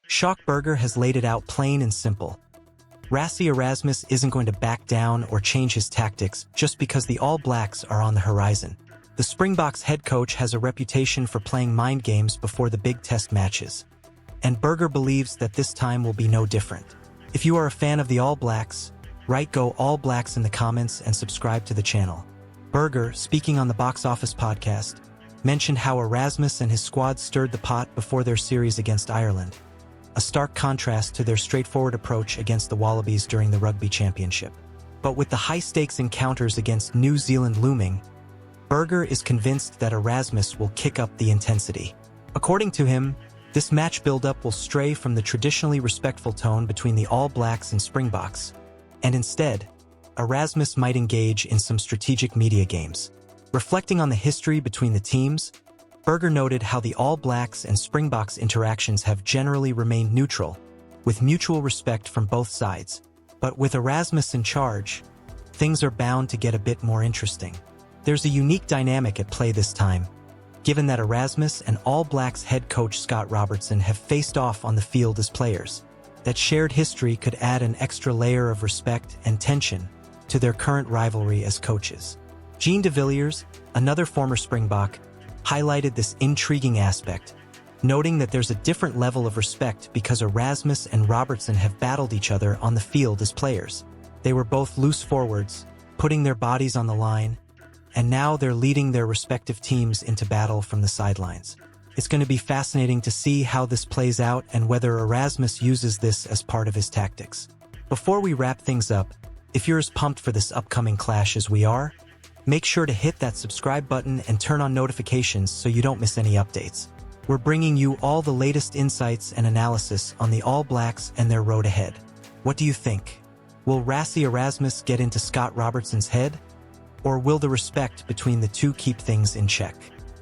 Schockberger has laid it out plain and simple. Rassie Erasmus isn't going to back down or change his tactics just because the All Blacks are on the horizon. The Springboks head coach has a reputation for playing mind games before the big test matches, and Berger believes that this time will be no different. If you are a fan of the All Blacks, write "Go All Blacks" in the comments and subscribe to the channel. Berger, speaking on the Box Office podcast, mentioned how Erasmus and his squad stirred the pot before their series against Ireland, a stark contrast to their straightforward approach against the Wallabies during the Rugby Championship. But with the high-stakes encounters against New Zealand looming, Berger is convinced that Erasmus will kick up the intensity. According to him, this match build-up will stray from the traditionally respectful tone between the All Blacks and Springboks, and instead, Erasmus might engage in some strategic media games. Reflecting on the history between the teams, Berger noted how the All Blacks and Springboks interactions have generally remained neutral, with mutual respect from both sides. But with Erasmus in charge, things are bound to get a bit more interesting. There's a unique dynamic at play this time, given that Erasmus and All Blacks head coach Scott Robertson have faced off on the field as players. That shared history could add an extra layer of respect and tension to their current rivalry as coaches. Jean de Villiers, another former Springbok, highlighted this intriguing aspect, noting that there's a different level of respect because Erasmus and Robertson have battled each other on the field as players. They were both loose forwards, putting their bodies on the line, and now they're leading their respective teams into battle from the sidelines. It's going to be fascinating to see how this plays out and whether Erasmus uses this as part of his tactics. Before we wrap things up, if you're as pumped for this upcoming clash as we are, make sure to hit that subscribe button and turn on notifications so you don't miss any updates. We're bringing you all the latest insights and analysis on the All Blacks and their road ahead. What do you think? Will Rassie Erasmus get into Scott Robertson's head? Or will the respect between the two keep things in check?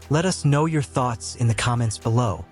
Let us know your thoughts in the comments below.